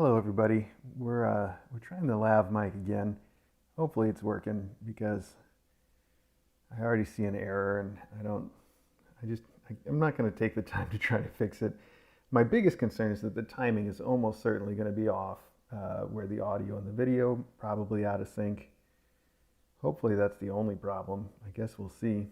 Hello everybody. We're trying the lav mic again. Hopefully it's working because I already see an error and I'm not going to take the time to try to fix it. My biggest concern is that the timing is almost certainly going to be off, where the audio and the video probably out of sync. Hopefully that's the only problem. I guess we'll see.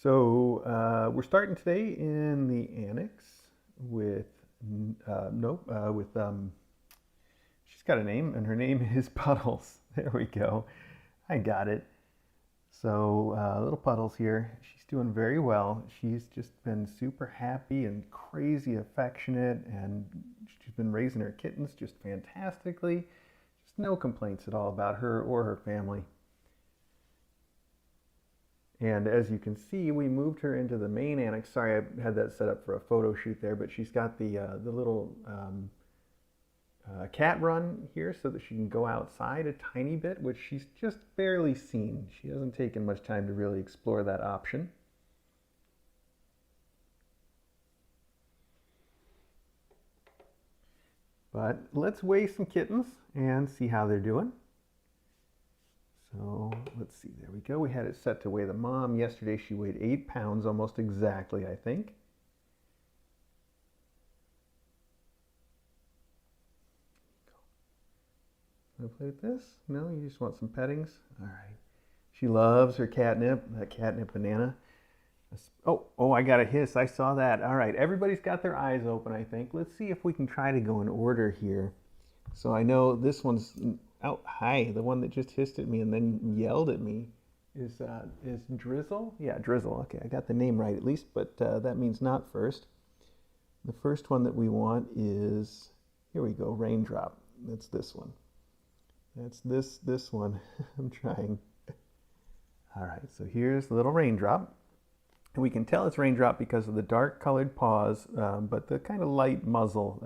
So we're starting today in the annex with she's got a name and her name is Puddles. There we go. I got it. So little Puddles here. She's doing very well. She's just been super happy and crazy affectionate, and she's been raising her kittens just fantastically. Just no complaints at all about her or her family. And as you can see, we moved her into the main annex. Sorry, I had that set up for a photo shoot there, but she's got the little cat run here so that she can go outside a tiny bit, which she's just barely seen. She hasn't taken much time to really explore that option. But let's weigh some kittens and see how they're doing. So let's see, there we go. We had it set to weigh the mom. Yesterday she weighed 8 pounds, almost exactly, I think. Want to play with this? No, you just want some pettings? All right. She loves her catnip, that catnip banana. Oh, I got a hiss. I saw that. All right, everybody's got their eyes open, I think. Let's see if we can try to go in order here. So I know this one's... Oh, hi, the one that just hissed at me and then yelled at me is Drizzle? Yeah, Drizzle. Okay, I got the name right at least, but that means not first. The first one that we want is, here we go, Raindrop. That's this one. That's this one. I'm trying. All right, so here's the little Raindrop. And we can tell it's Raindrop because of the dark colored paws, but the kind of light muzzle.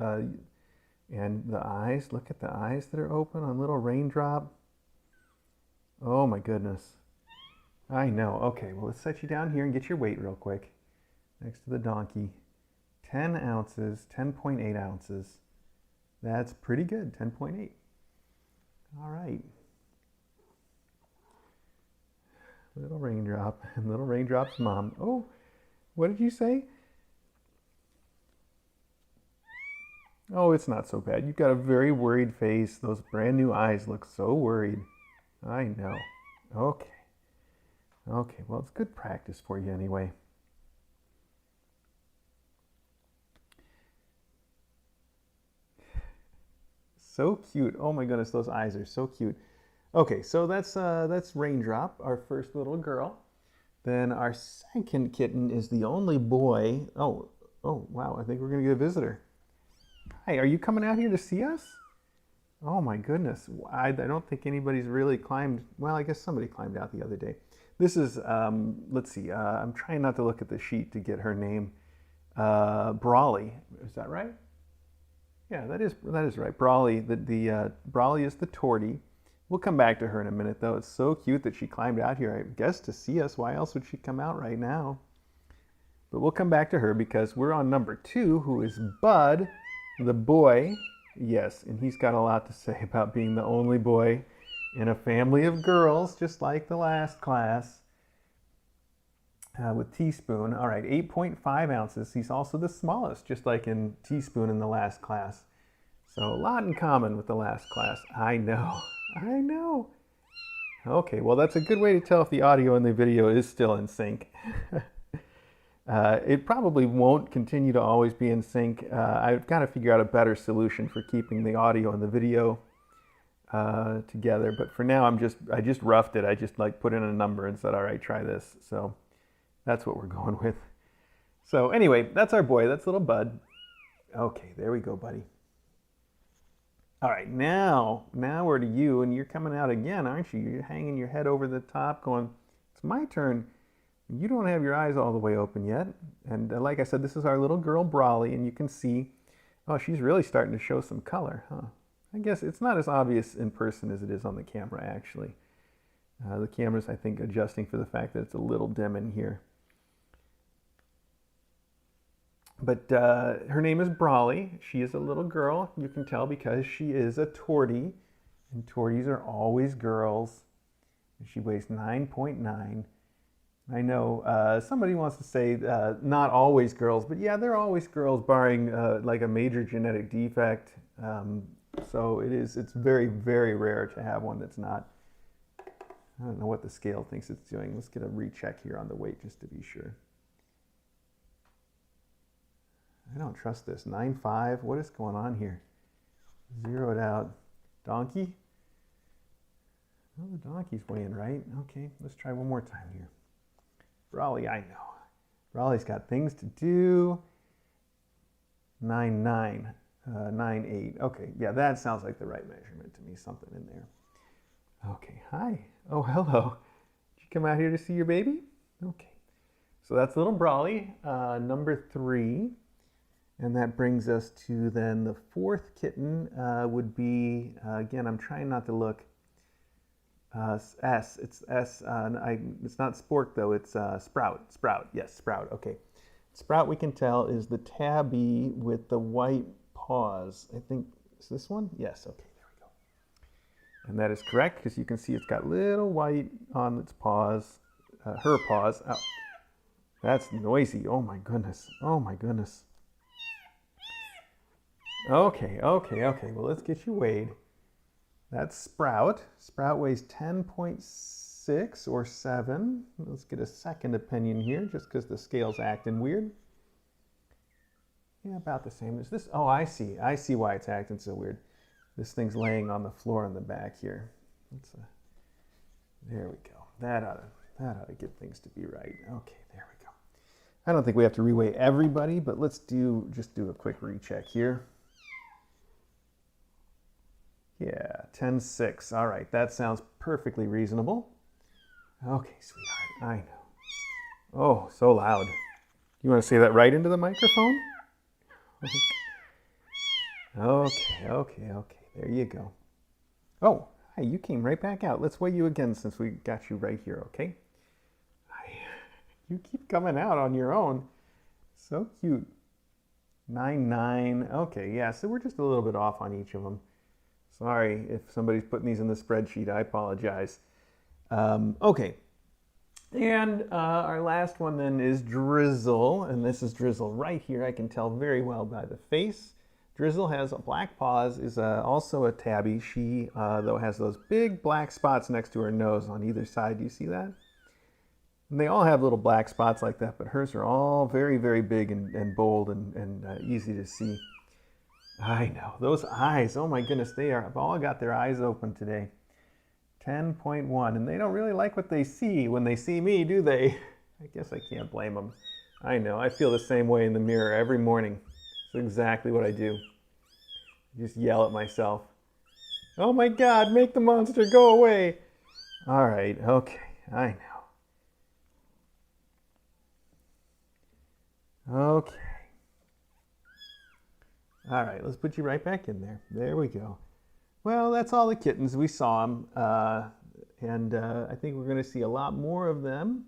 And the eyes, look at the eyes that are open on little Raindrop. Oh my goodness. I know. Okay, well, let's set you down here and get your weight real quick. Next to the donkey. 10 ounces, 10.8 ounces. That's pretty good, 10.8. All right. Little Raindrop and little Raindrop's mom. Oh, what did you say? Oh, it's not so bad. You've got a very worried face. Those brand new eyes look so worried. I know. Okay. Okay, well, it's good practice for you anyway. So cute. Oh my goodness, those eyes are so cute. Okay, so that's Raindrop, our first little girl. Then our second kitten is the only boy. Oh, wow, I think we're gonna get a visitor. Hi, are you coming out here to see us? Oh my goodness, I don't think anybody's really climbed. Well, I guess somebody climbed out the other day. This is, let's see, I'm trying not to look at the sheet to get her name. Brawley, is that right? Yeah, that is right. Brawley, Brawley is the tortie. We'll come back to her in a minute though. It's so cute that she climbed out here, I guess to see us. Why else would she come out right now? But we'll come back to her because we're on number 2, who is Bud. The boy, yes, and he's got a lot to say about being the only boy in a family of girls, just like the last class with Teaspoon. All right, 8.5 ounces. He's also the smallest, just like in Teaspoon in the last class. So a lot in common with the last class. I know, I know. Okay, well, that's a good way to tell if the audio and the video is still in sync. It probably won't continue to always be in sync. I've got to figure out a better solution for keeping the audio and the video together. But for now, I just roughed it. I just like put in a number and said, all right, try this. So that's what we're going with. So anyway, that's our boy. That's little Bud. Okay, there we go, buddy. All right, now we're to you, and you're coming out again, aren't you? You're hanging your head over the top going, it's my turn. You don't have your eyes all the way open yet. And like I said, this is our little girl, Brawley, and you can see, oh, she's really starting to show some color, huh? I guess it's not as obvious in person as it is on the camera, actually. The camera's, I think, adjusting for the fact that it's a little dim in here. But her name is Brawley. She is a little girl. You can tell because she is a tortie. And torties are always girls. And she weighs 9.9. I know somebody wants to say not always girls, but yeah, they're always girls barring like a major genetic defect. So it's very, very rare to have one that's not. I don't know what the scale thinks it's doing. Let's get a recheck here on the weight just to be sure. I don't trust this. 9.5. What is going on here? Zero it out. Donkey? Well, the donkey's weighing right. Okay, let's try one more time here. Brawley, I know. Brawley's got things to do. 9.9. 9.8. Okay, yeah, that sounds like the right measurement to me. Something in there. Okay, hi. Oh, hello. Did you come out here to see your baby? Okay. So that's little Brawley, number 3. And that brings us to then the 4th kitten would be, again, I'm trying not to look, S. It's S. It's not Spork, though. It's Sprout. Sprout. Yes, Sprout. Okay. Sprout, we can tell, is the tabby with the white paws. I think, is this one? Yes. Okay, there we go. And that is correct, because you can see it's got little white on its paws, her paws. Oh, that's noisy. Oh, my goodness. Oh, my goodness. Okay. Well, let's get you weighed. That's Sprout. Sprout weighs 10.6 or 7. Let's get a second opinion here, just because the scale's acting weird. Yeah, about the same as this. Oh, I see. I see why it's acting so weird. This thing's laying on the floor in the back here. There we go. That ought to get things to be right. Okay, there we go. I don't think we have to reweigh everybody, but let's just do a quick recheck here. Yeah, 10.6. All right, that sounds perfectly reasonable. Okay, sweetheart, I know. Oh, so loud. You want to say that right into the microphone? Okay. There you go. Oh, hey, you came right back out. Let's weigh you again since we got you right here, okay? You keep coming out on your own. So cute. 9.9. Okay, yeah, so we're just a little bit off on each of them. Sorry if somebody's putting these in the spreadsheet. I apologize. Okay. And our last one then is Drizzle. And this is Drizzle right here. I can tell very well by the face. Drizzle has black paws, is also a tabby. She, though, has those big black spots next to her nose on either side. Do you see that? And they all have little black spots like that, but hers are all very, very big and bold and easy to see. I know. Those eyes, oh my goodness, have all got their eyes open today. 10.1, and they don't really like what they see when they see me, do they? I guess I can't blame them. I know. I feel the same way in the mirror every morning. That's exactly what I do. I just yell at myself. Oh my God, make the monster go away. All right, okay, I know. Okay. All right, let's put you right back in there. There we go. Well, that's all the kittens. We saw them, and I think we're going to see a lot more of them.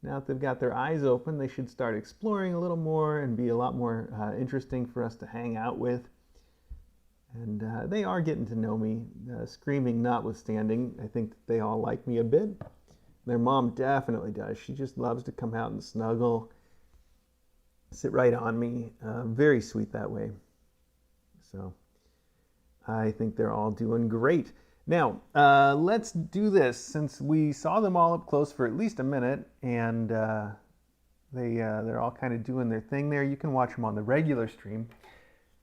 Now that they've got their eyes open, they should start exploring a little more and be a lot more interesting for us to hang out with. And they are getting to know me, screaming notwithstanding. I think that they all like me a bit. Their mom definitely does. She just loves to come out and snuggle, sit right on me. Very sweet that way. So I think they're all doing great. Now, let's do this. Since we saw them all up close for at least a minute, and they're all kind of doing their thing there. You can watch them on the regular stream.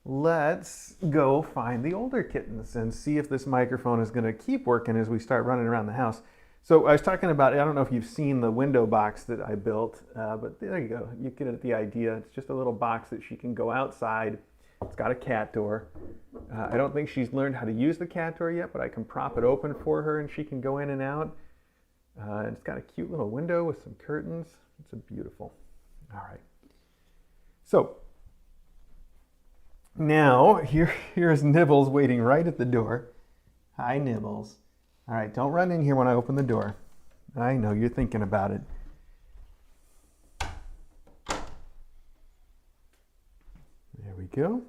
Let's go find the older kittens and see if this microphone is going to keep working as we start running around the house. So I was talking about, I don't know if you've seen the window box that I built, but there you go. You get the idea. It's just a little box that she can go outside. It's got a cat door. I don't think she's learned how to use the cat door yet, but I can prop it open for her and she can go in and out. And it's got a cute little window with some curtains. It's beautiful. All right. So now here's Nibbles waiting right at the door. Hi, Nibbles. All right, don't run in here when I open the door. I know you're thinking about it. There we go.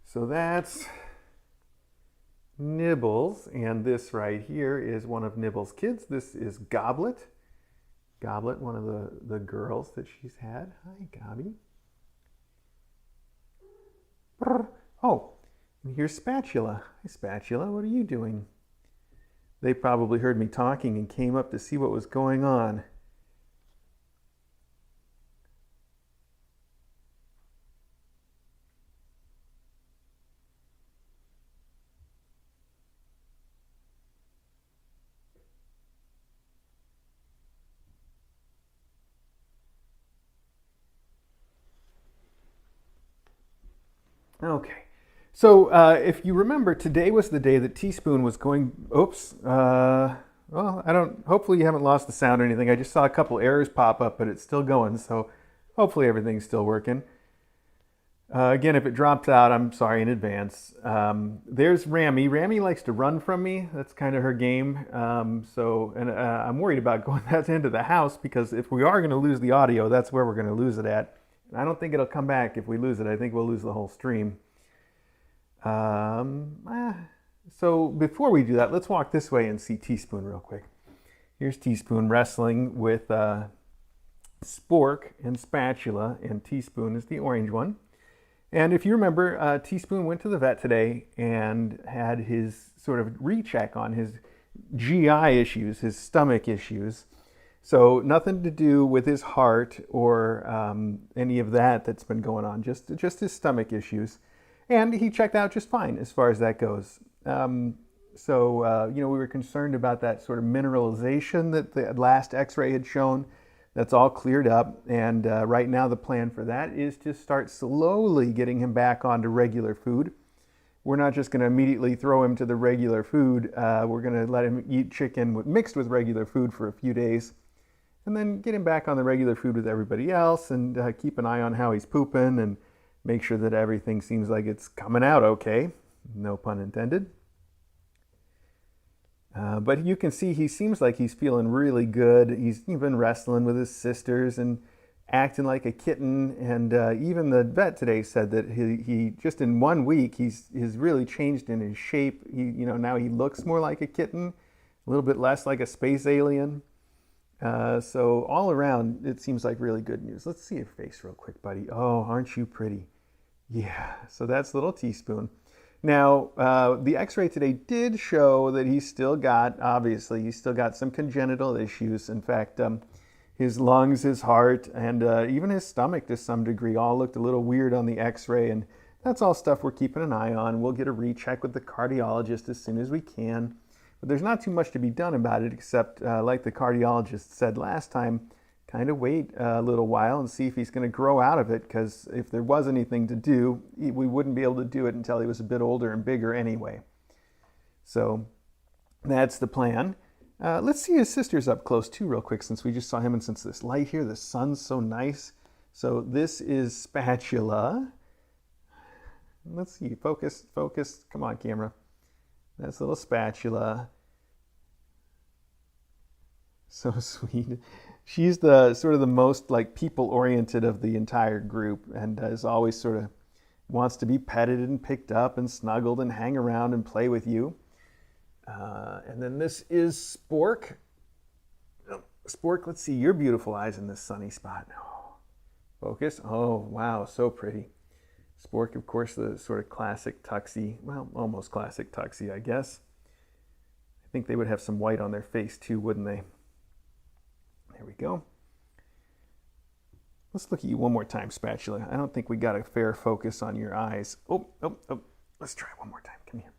So that's Nibbles, and this right here is one of Nibbles' kids. This is Goblet. Goblet, one of the girls that she's had. Hi, Gobby. Oh, and here's Spatula. Hi, Spatula. What are you doing? They probably heard me talking and came up to see what was going on. Okay, so if you remember, today was the day that Teaspoon was going, oops, well, hopefully you haven't lost the sound or anything. I just saw a couple errors pop up, but it's still going, so hopefully everything's still working. Again, if it drops out, I'm sorry in advance. There's Rammy. Rammy likes to run from me. That's kind of her game. I'm worried about going that into the house because if we are going to lose the audio, that's where we're going to lose it at. I don't think it'll come back if we lose it. I think we'll lose the whole stream. So before we do that, let's walk this way and see Teaspoon real quick. Here's Teaspoon wrestling with Spork and Spatula, and Teaspoon is the orange one. And if you remember, Teaspoon went to the vet today and had his sort of recheck on his GI issues, his stomach issues. So nothing to do with his heart or any of that's been going on, just his stomach issues. And he checked out just fine as far as that goes. We were concerned about that sort of mineralization that the last x-ray had shown. That's all cleared up. And right now the plan for that is to start slowly getting him back onto regular food. We're not just going to immediately throw him to the regular food. We're going to let him eat chicken mixed with regular food for a few days. And then get him back on the regular food with everybody else and keep an eye on how he's pooping and make sure that everything seems like it's coming out okay. No pun intended. But you can see he seems like he's feeling really good. He's even wrestling with his sisters and acting like a kitten. And even the vet today said that he just in 1 week, he's really changed in his shape. Now he looks more like a kitten, a little bit less like a space alien. So all around, it seems like really good news. Let's see your face real quick, buddy. Oh, aren't you pretty? Yeah, so that's little Teaspoon. Now, the x-ray today did show that he's still got some congenital issues. In fact, his lungs, his heart, and even his stomach to some degree all looked a little weird on the x-ray. And that's all stuff we're keeping an eye on. We'll get a recheck with the cardiologist as soon as we can. But there's not too much to be done about it except, like the cardiologist said last time, kind of wait a little while and see if he's going to grow out of it, because if there was anything to do, we wouldn't be able to do it until he was a bit older and bigger anyway. So that's the plan. Let's see his sisters up close too real quick, since we just saw him, and since this light here, the sun's so nice. So this is Spatula. Let's see, focus, come on camera. That's little Spatula. So sweet. She's the sort of the most like people-oriented of the entire group, and is always sort of wants to be petted and picked up and snuggled and hang around and play with you. And then this is Spork. Oh, Spork, let's see your beautiful eyes in this sunny spot. Oh, focus. Oh, wow, so pretty. Spork, of course, the sort of classic tuxie, well, almost classic tuxie, I guess. I think they would have some white on their face too, wouldn't they? There we go. Let's look at you one more time, Spatula. I don't think we got a fair focus on your eyes. Oh. Let's try one more time. Come here.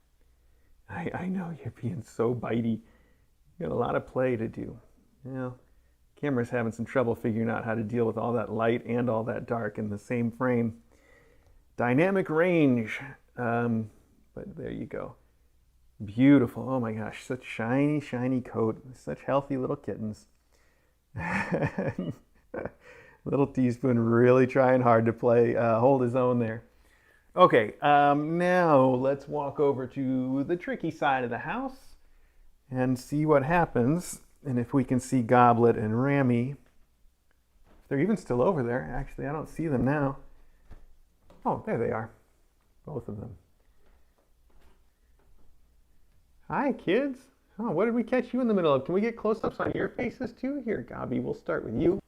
I know you're being so bitey. You got a lot of play to do. Camera's having some trouble figuring out how to deal with all that light and all that dark in the same frame. Dynamic range. But there you go. Beautiful. Oh my gosh, such shiny, shiny coat. Such healthy little kittens. Little Teaspoon really trying hard to hold his own there. Okay, now let's walk over to the tricky side of the house. and see what happens. And if we can see Goblet and Rammy, if they're even still over there. Actually, I don't see them now. Oh, there they are, both of them. Hi, kids. Oh, what did we catch you in the middle of? Can we get close-ups on your faces too? Here, Gobby, we'll start with you.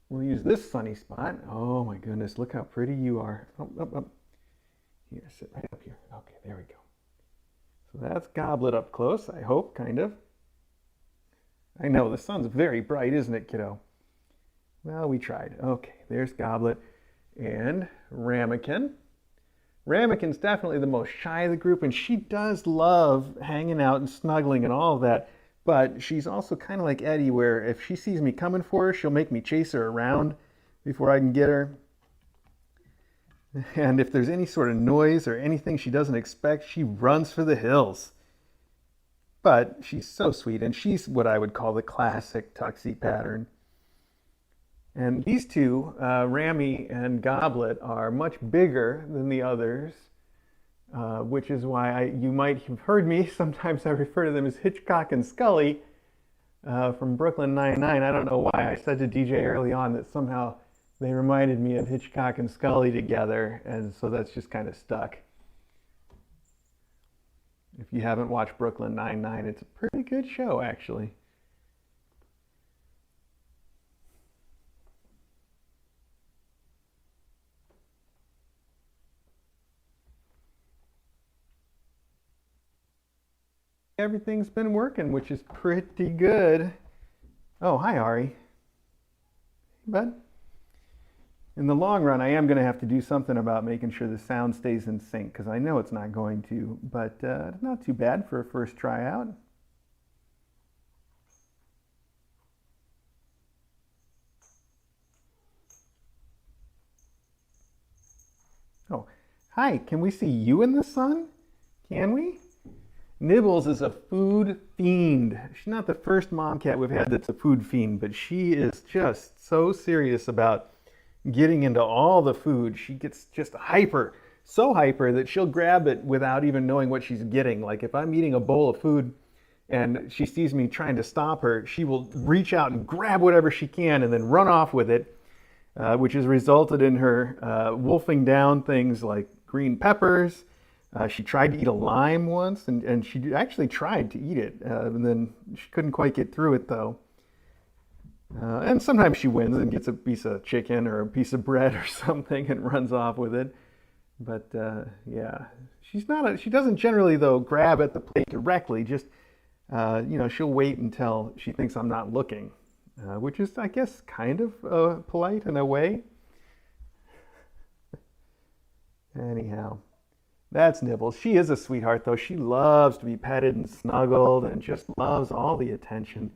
We'll use this sunny spot. Oh my goodness, look how pretty you are. Up. Here, sit right up here. Okay, there we go. So that's Goblet up close, I hope, kind of. I know, the sun's very bright, isn't it, kiddo? Well, we tried. Okay, there's Goblet and Ramekin. Ramekin's definitely the most shy of the group, and she does love hanging out and snuggling and all of that. But she's also kind of like Eddie, where if she sees me coming for her, she'll make me chase her around before I can get her. And if there's any sort of noise or anything she doesn't expect, she runs for the hills. But she's so sweet, and she's what I would call the classic tuxie pattern. And these two, Rammy and Goblet, are much bigger than the others, which is why you might have heard me. Sometimes I refer to them as Hitchcock and Scully from Brooklyn Nine-Nine. I don't know why I said to DJ early on that somehow they reminded me of Hitchcock and Scully together, and so that's just kind of stuck. If you haven't watched Brooklyn Nine-Nine, it's a pretty good show, actually. Everything's been working, which is pretty good. Oh, hi, Ari. Hey, bud. In the long run, I am going to have to do something about making sure the sound stays in sync, because I know it's not going to, but not too bad for a first tryout. Oh, hi, can we see you in the sun? Can we? Nibbles is a food fiend. She's not the first mom cat we've had that's a food fiend, but she is just so serious about getting into all the food. She gets just hyper, so hyper that she'll grab it without even knowing what she's getting. Like if I'm eating a bowl of food and she sees me trying to stop her, she will reach out and grab whatever she can and then run off with it, which has resulted in her wolfing down things like green peppers. She tried to eat a lime once, and she actually tried to eat it, and then she couldn't quite get through it though. And sometimes she wins and gets a piece of chicken or a piece of bread or something and runs off with it. But yeah, she doesn't generally though grab at the plate directly. Just she'll wait until she thinks I'm not looking, which is, I guess, kind of polite in a way. Anyhow. That's Nibbles. She is a sweetheart, though. She loves to be petted and snuggled and just loves all the attention.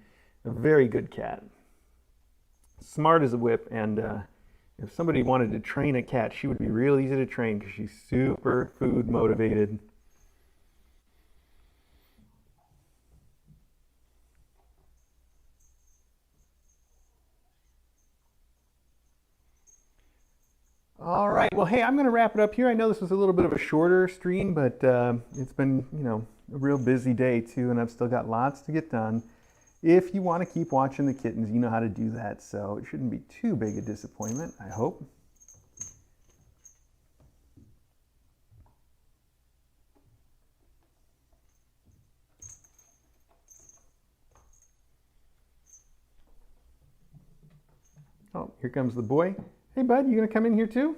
A very good cat. Smart as a whip, and if somebody wanted to train a cat, she would be real easy to train because she's super food motivated. All right. Well, hey, I'm going to wrap it up here. I know this was a little bit of a shorter stream, but it's been, a real busy day too, and I've still got lots to get done. If you want to keep watching the kittens, you know how to do that, so it shouldn't be too big a disappointment, I hope. Oh, here comes the boy. Hey, bud, you going to come in here too?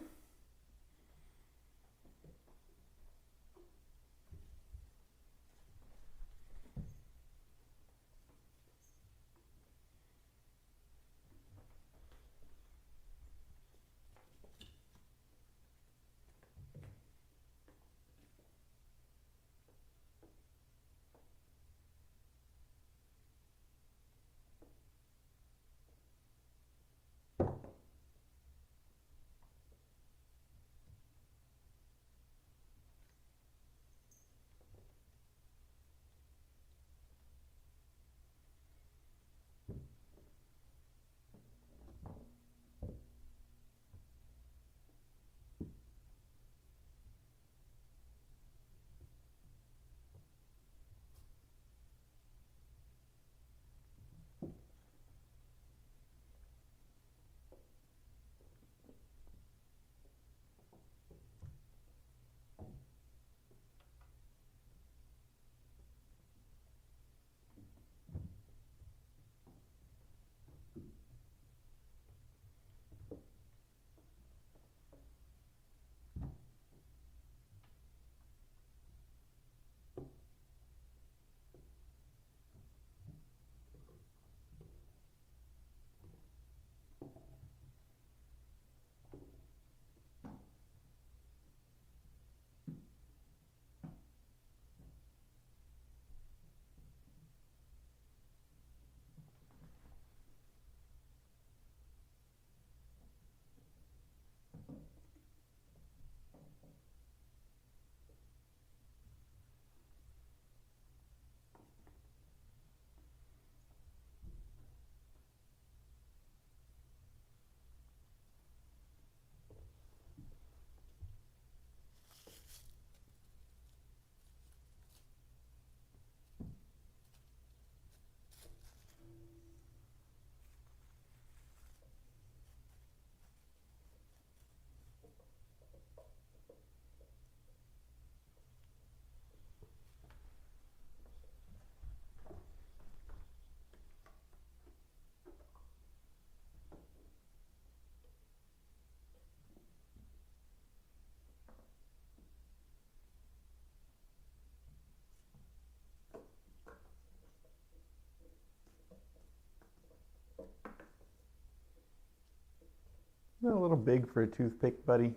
A little big for a toothpick, buddy.